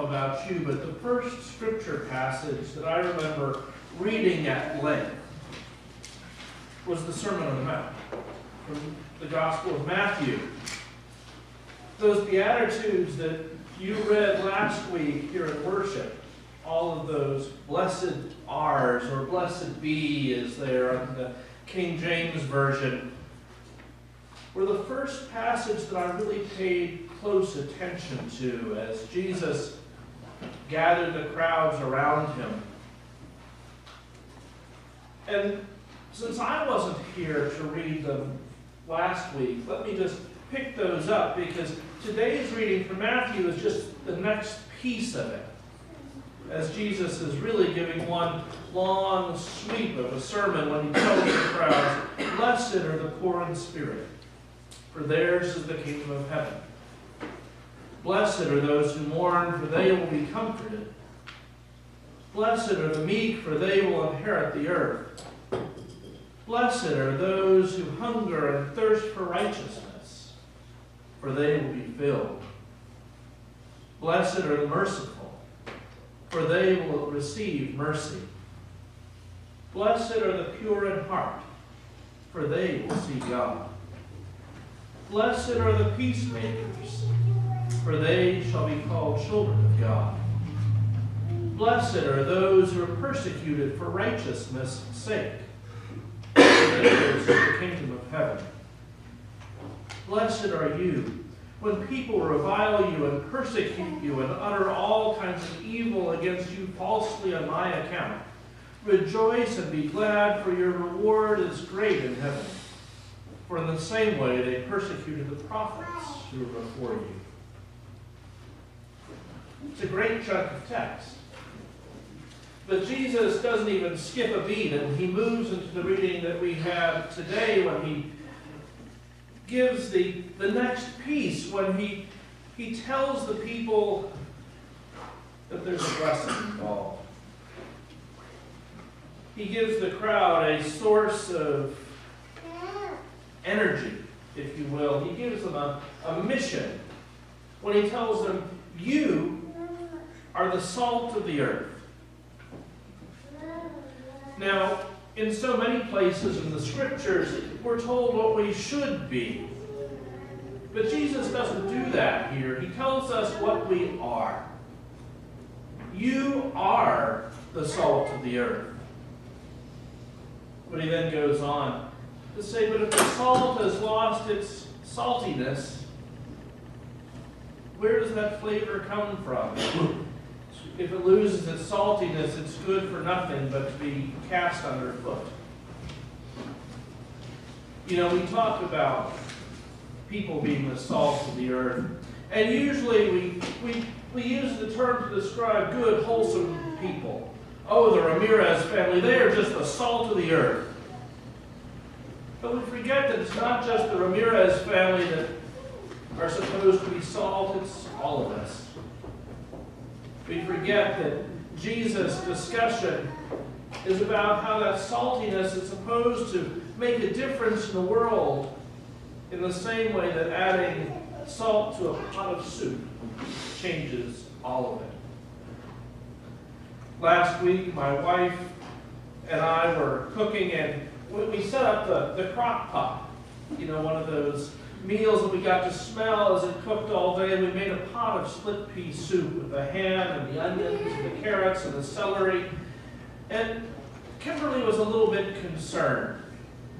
about you, but the first scripture passage that I remember reading at length was the Sermon on the Mount from the Gospel of Matthew. Those Beatitudes that you read last week here at worship, all of those blessed R's, or blessed be is there on the King James Version, were the first passage that I really paid close attention to as Jesus gathered the crowds around him. And since I wasn't here to read them last week, let me just pick those up, because today's reading from Matthew is just the next piece of it, as Jesus is really giving one long sweep of a sermon when he tells the crowds, "Blessed are the poor in spirit, for theirs is the kingdom of heaven. Blessed are those who mourn, for they will be comforted. Blessed are the meek, for they will inherit the earth. Blessed are those who hunger and thirst for righteousness, for they will be filled. Blessed are the merciful, for they will receive mercy. Blessed are the pure in heart, for they will see God. Blessed are the peacemakers, for they shall be called children of God. Blessed are those who are persecuted for righteousness' sake, for theirs is the kingdom of heaven. Blessed are you when people revile you and persecute you and utter all kinds of evil against you falsely on my account. Rejoice and be glad, for your reward is great in heaven. For in the same way they persecuted the prophets who were before you." It's a great chunk of text. But Jesus doesn't even skip a beat, and he moves into the reading that we have today when he gives the next piece, when he tells the people that there's a blessing involved. He gives the crowd a source of energy, if you will. He gives them a mission when he tells them, "You are the salt of the earth." Now, in so many places in the scriptures, we're told what we should be. But Jesus doesn't do that here. He tells us what we are. You are the salt of the earth. But he then goes on to say, but if the salt has lost its saltiness, where does that flavor come from? If it loses its saltiness, it's good for nothing but to be cast underfoot. You know, we talk about people being the salt of the earth, and usually we use the term to describe good, wholesome people. Oh, the Ramirez family, they are just the salt of the earth. But we forget that it's not just the Ramirez family that are supposed to be salt, it's all of us. We forget that Jesus' discussion is about how that saltiness is supposed to make a difference in the world in the same way that adding salt to a pot of soup changes all of it. Last week, my wife and I were cooking, and we set up the crock pot. You know, one of those meals that we got to smell as it cooked all day. We made a pot of split pea soup with the ham and the onions and the carrots and the celery. And Kimberly was a little bit concerned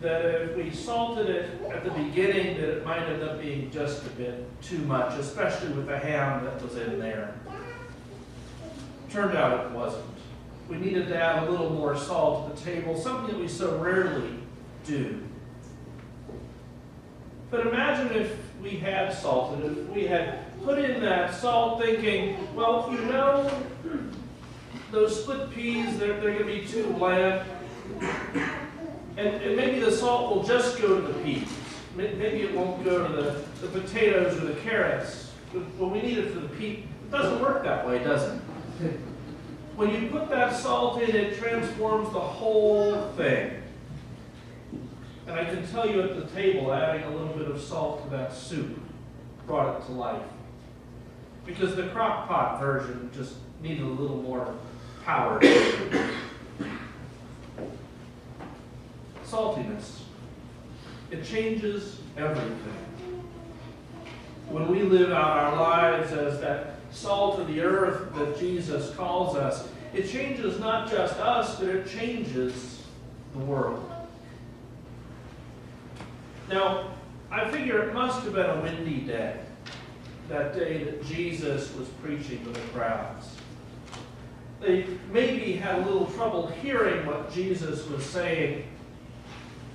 that if we salted it at the beginning, that it might end up being just a bit too much, especially with the ham that was in there. Turned out it wasn't. We needed to add a little more salt to the table, something that we so rarely do. But imagine if we had salted, if we had put in that salt thinking, well, you know, those split peas, they're going to be too bland. And maybe the salt will just go to the peas. Maybe it won't go to the potatoes or the carrots. But we need it for the peas. It doesn't work that way, does it? When you put that salt in, it transforms the whole thing. And I can tell you at the table, adding a little bit of salt to that soup brought it to life. because the crock pot version just needed a little more power. Saltiness. It changes everything. When we live out our lives as that salt of the earth that Jesus calls us, it changes not just us, but it changes the world. Now, I figure it must have been a windy day, that day that Jesus was preaching to the crowds. They maybe had a little trouble hearing what Jesus was saying.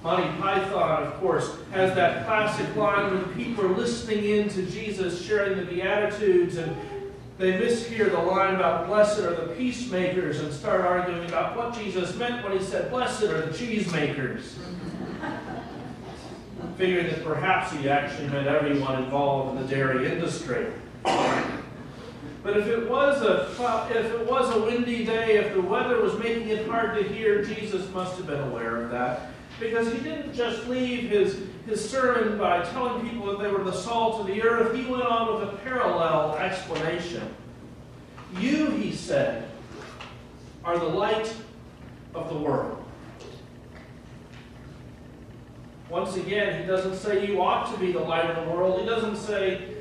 Monty Python, of course, has that classic line when people are listening in to Jesus sharing the Beatitudes, and they mishear the line about blessed are the peacemakers and start arguing about what Jesus meant when he said blessed are the cheesemakers. Figuring that perhaps he actually meant everyone involved in the dairy industry. But if it was a windy day, if the weather was making it hard to hear, Jesus must have been aware of that. Because he didn't just leave his sermon by telling people that they were the salt of the earth. He went on with a parallel explanation. You, he said, are the light of the world. Once again, he doesn't say you ought to be the light of the world. He doesn't say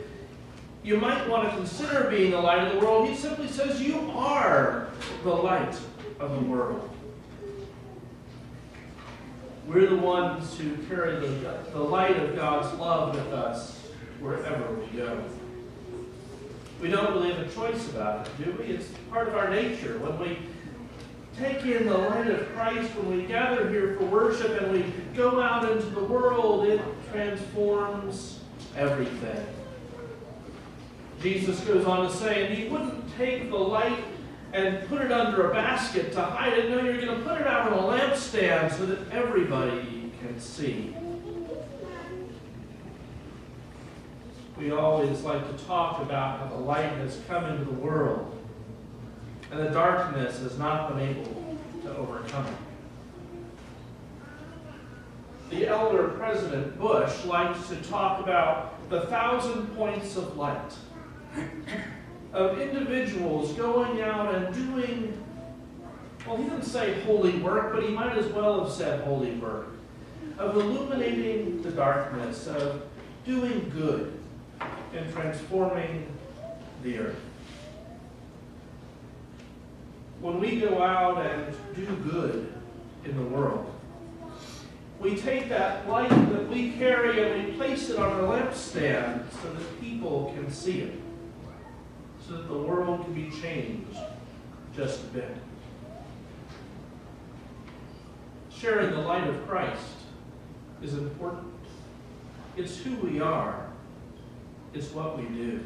you might want to consider being the light of the world. He simply says you are the light of the world. We're the ones who carry the light of God's love with us wherever we go. We don't really have a choice about it, do we? It's part of our nature. When we take in the light of Christ, when we gather here for worship and we go out into the world, it transforms everything. Jesus goes on to say, and he wouldn't take the light and put it under a basket to hide it. No, you're going to put it out on a lampstand so that everybody can see. We always like to talk about how the light has come into the world and the darkness has not been able to overcome it. The elder President Bush likes to talk about the 1,000 points of light. Of individuals going out and doing, well, he didn't say holy work, but he might as well have said holy work. Of illuminating the darkness, of doing good and transforming the earth. When we go out and do good in the world, we take that light that we carry and we place it on our lampstand so that people can see it. So that the world can be changed just a bit. Sharing the light of Christ is important. It's who we are. It's what we do.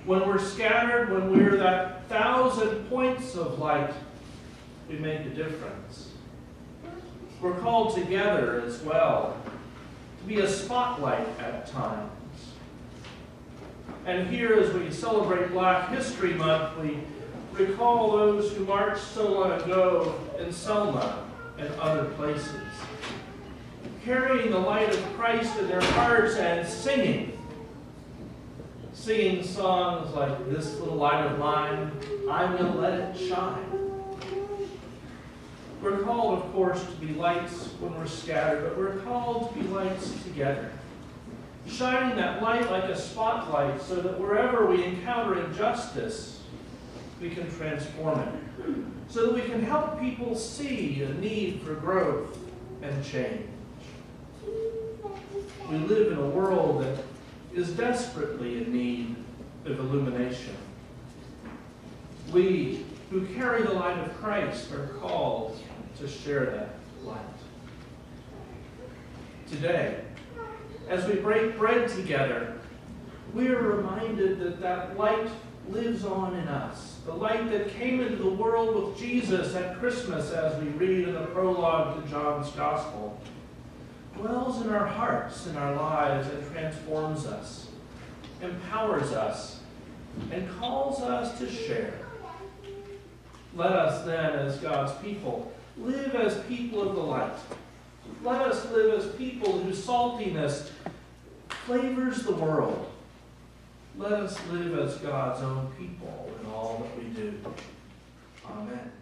When we're scattered, when we're that 1,000 points of light, we make a difference. We're called together as well to be a spotlight at times. And here, as we celebrate Black History Month, we recall those who marched so long ago in Selma and other places, carrying the light of Christ in their hearts and singing songs like "This Little Light of Mine, I'm Gonna Let It Shine." We're called, of course, to be lights when we're scattered, but we're called to be lights together. Shining that light like a spotlight so that wherever we encounter injustice, we can transform it. So that we can help people see a need for growth and change. We live in a world that is desperately in need of illumination. We who carry the light of Christ are called to share that light. Today, as we break bread together, we are reminded that that light lives on in us. The light that came into the world with Jesus at Christmas, as we read in the prologue to John's Gospel, dwells in our hearts, in our lives, and transforms us, empowers us, and calls us to share. Let us then, as God's people, live as people of the light. Let us live as people whose saltiness flavors the world let us live as God's own people in all that we do. Amen.